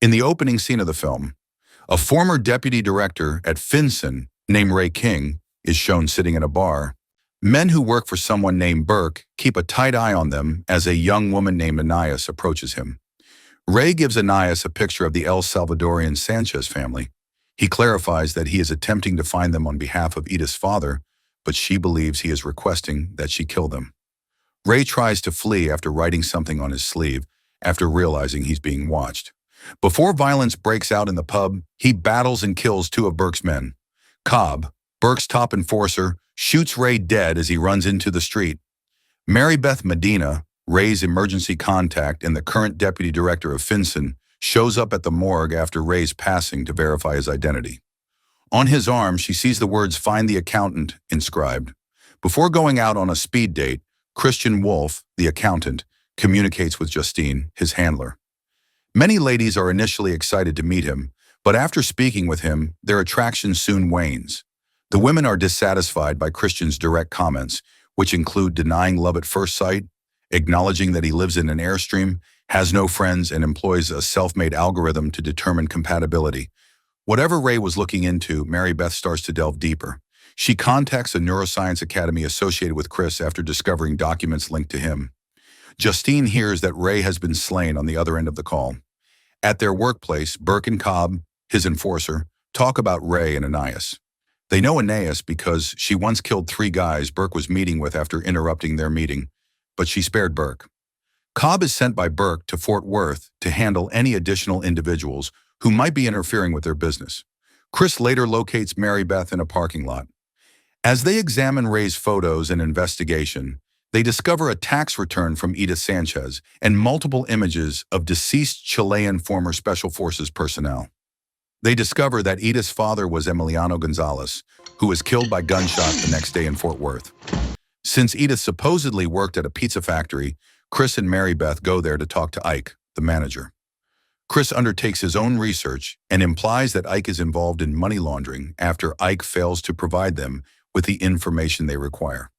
In the opening scene of the film, a former deputy director at FinCEN named Ray King is shown sitting in a bar. Men who work for someone named Burke keep a tight eye on them as a young woman named Anais approaches him. Ray gives Anais a picture of the El Salvadorian Sanchez family. He clarifies that he is attempting to find them on behalf of Edith's father, but she believes he is requesting that she kill them. Ray tries to flee after writing something on his sleeve after realizing he's being watched. Before violence breaks out in the pub, he battles and kills two of Burke's men. Cobb, Burke's top enforcer, shoots Ray dead as he runs into the street. Mary Beth Medina, Ray's emergency contact and the current deputy director of FinCEN, shows up at the morgue after Ray's passing to verify his identity. On his arm, she sees the words "Find the accountant" inscribed. Before going out on a speed date, Christian Wolf, the accountant, communicates with Justine, his handler. Many ladies are initially excited to meet him, but after speaking with him, their attraction soon wanes. The women are dissatisfied by Christian's direct comments, which include denying love at first sight, acknowledging that he lives in an Airstream, has no friends, and employs a self-made algorithm to determine compatibility. Whatever Ray was looking into, Mary Beth starts to delve deeper. She contacts a neuroscience academy associated with Chris after discovering documents linked to him. Justine hears that Ray has been slain on the other end of the call. At their workplace, Burke and Cobb, his enforcer, talk about Ray and Anais. They know Anais because she once killed 3 guys Burke was meeting with after interrupting their meeting, but she spared Burke. Cobb is sent by Burke to Fort Worth to handle any additional individuals who might be interfering with their business. Chris later locates Mary Beth in a parking lot. As they examine Ray's photos and investigation, they discover a tax return from Edith Sanchez and multiple images of deceased Chilean former Special Forces personnel. They discover that Edith's father was Emiliano Gonzalez, who was killed by gunshot the next day in Fort Worth. Since Edith supposedly worked at a pizza factory, Chris and Mary Beth go there to talk to Ike, the manager. Chris undertakes his own research and implies that Ike is involved in money laundering after Ike fails to provide them with the information they require.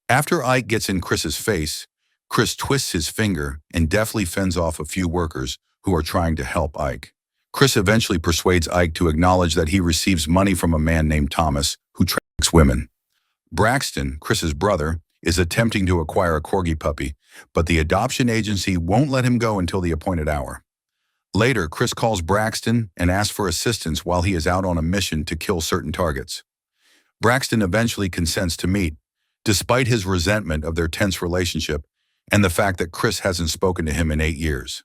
After Ike gets in Chris's face, Chris twists his finger and deftly fends off a few workers who are trying to help Ike. Chris eventually persuades Ike to acknowledge that he receives money from a man named Thomas who traffics women. Braxton, Chris's brother, is attempting to acquire a corgi puppy, but the adoption agency won't let him go until the appointed hour. Later, Chris calls Braxton and asks for assistance while he is out on a mission to kill certain targets. Braxton eventually consents to meet, despite his resentment of their tense relationship and the fact that Chris hasn't spoken to him in 8 years.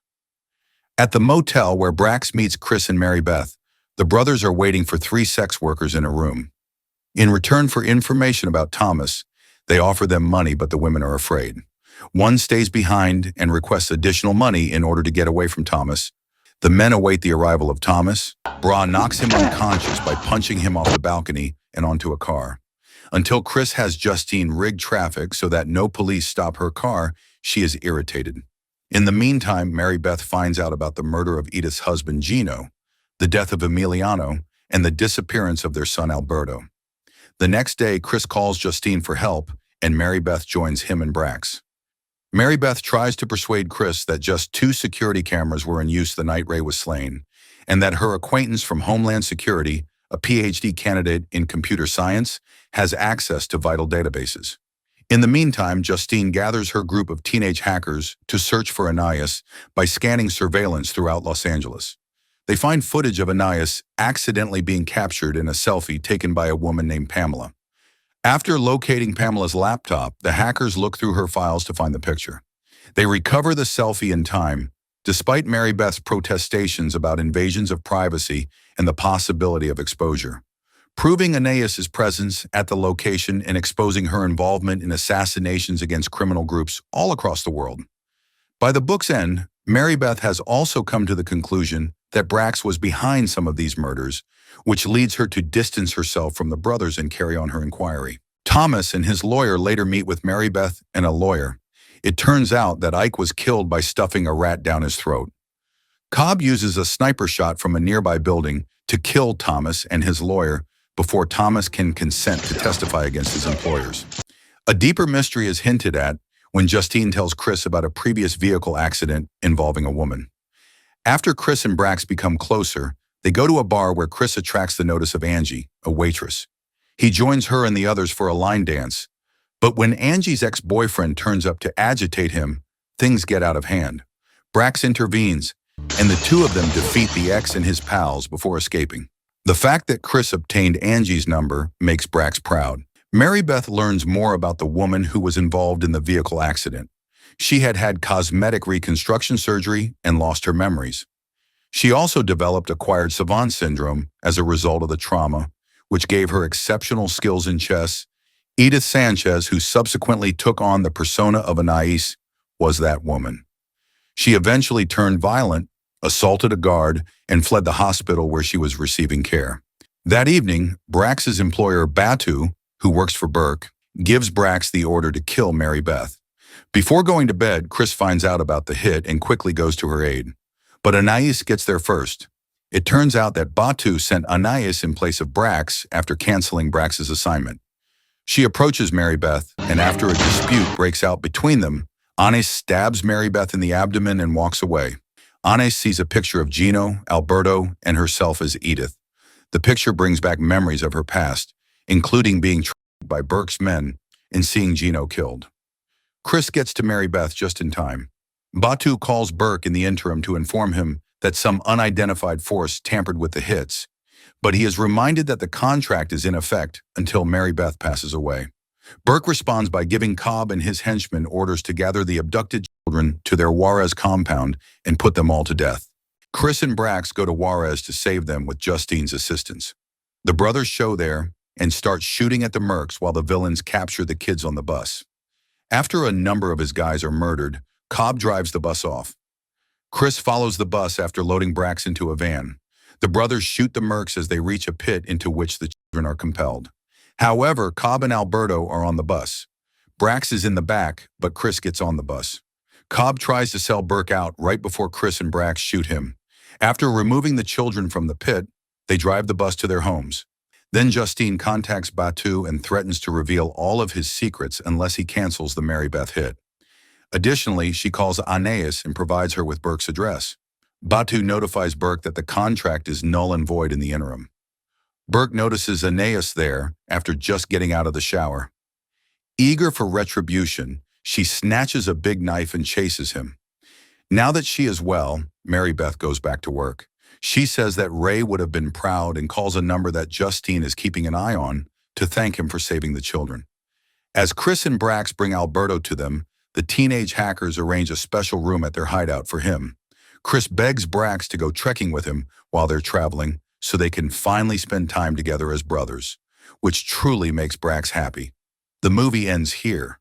At the motel where Brax meets Chris and Mary Beth, the brothers are waiting for 3 sex workers in a room. In return for information about Thomas, they offer them money, but the women are afraid. One stays behind and requests additional money in order to get away from Thomas. The men await the arrival of Thomas. Bra knocks him unconscious by punching him off the balcony and onto a car. Until Chris has Justine rig traffic so that no police stop her car, she is irritated. In the meantime, Mary Beth finds out about the murder of Edith's husband, Gino, the death of Emiliano, and the disappearance of their son, Alberto. The next day, Chris calls Justine for help, and Mary Beth joins him and Brax. Mary Beth tries to persuade Chris that just 2 security cameras were in use the night Ray was slain, and that her acquaintance from Homeland Security, a PhD candidate in computer science, has access to vital databases. In the meantime, Justine gathers her group of teenage hackers to search for Anais by scanning surveillance throughout Los Angeles. They find footage of Anais accidentally being captured in a selfie taken by a woman named Pamela. After locating Pamela's laptop, the hackers look through her files to find the picture. They recover the selfie in time, despite Mary Beth's protestations about invasions of privacy and the possibility of exposure, proving Anais's presence at the location and exposing her involvement in assassinations against criminal groups all across the world. By the book's end, Mary Beth has also come to the conclusion that Brax was behind some of these murders, which leads her to distance herself from the brothers and carry on her inquiry. Thomas and his lawyer later meet with Mary Beth and a lawyer. It turns out that Ike was killed by stuffing a rat down his throat. Cobb uses a sniper shot from a nearby building to kill Thomas and his lawyer before Thomas can consent to testify against his employers. A deeper mystery is hinted at when Justine tells Chris about a previous vehicle accident involving a woman. After Chris and Brax become closer, they go to a bar where Chris attracts the notice of Angie, a waitress. He joins her and the others for a line dance. But when Angie's ex-boyfriend turns up to agitate him, things get out of hand. Brax intervenes, and the two of them defeat the ex and his pals before escaping. The fact that Chris obtained Angie's number makes Brax proud. Mary Beth learns more about the woman who was involved in the vehicle accident. She had had cosmetic reconstruction surgery and lost her memories. She also developed acquired savant syndrome as a result of the trauma, which gave her exceptional skills in chess. Edith Sanchez, who subsequently took on the persona of Anais, was that woman. She eventually turned violent, assaulted a guard, and fled the hospital where she was receiving care. That evening, Brax's employer, Batu, who works for Burke, gives Brax the order to kill Mary Beth. Before going to bed, Chris finds out about the hit and quickly goes to her aid. But Anais gets there first. It turns out that Batu sent Anais in place of Brax after canceling Brax's assignment. She approaches Mary Beth, and after a dispute breaks out between them, Anais stabs Mary Beth in the abdomen and walks away. Anais sees a picture of Gino, Alberto, and herself as Edith. The picture brings back memories of her past, including being trapped by Burke's men and seeing Gino killed. Chris gets to Mary Beth just in time. Batu calls Burke in the interim to inform him that some unidentified force tampered with the hits, but he is reminded that the contract is in effect until Mary Beth passes away. Burke responds by giving Cobb and his henchmen orders to gather the abducted children to their Juarez compound and put them all to death. Chris and Brax go to Juarez to save them with Justine's assistance. The brothers show there and start shooting at the mercs while the villains capture the kids on the bus. After a number of his guys are murdered, Cobb drives the bus off. Chris follows the bus after loading Brax into a van. The brothers shoot the mercs as they reach a pit into which the children are compelled. However, Cobb and Alberto are on the bus. Brax is in the back, but Chris gets on the bus. Cobb tries to sell Burke out right before Chris and Brax shoot him. After removing the children from the pit, they drive the bus to their homes. Then Justine contacts Batu and threatens to reveal all of his secrets unless he cancels the Mary Beth hit. Additionally, she calls Anais and provides her with Burke's address. Batu notifies Burke that the contract is null and void in the interim. Burke notices Anais there after just getting out of the shower. Eager for retribution, she snatches a big knife and chases him. Now that she is well, Mary Beth goes back to work. She says that Ray would have been proud and calls a number that Justine is keeping an eye on to thank him for saving the children. As Chris and Brax bring Alberto to them, the teenage hackers arrange a special room at their hideout for him. Chris begs Brax to go trekking with him while they're traveling so they can finally spend time together as brothers, which truly makes Brax happy. The movie ends here.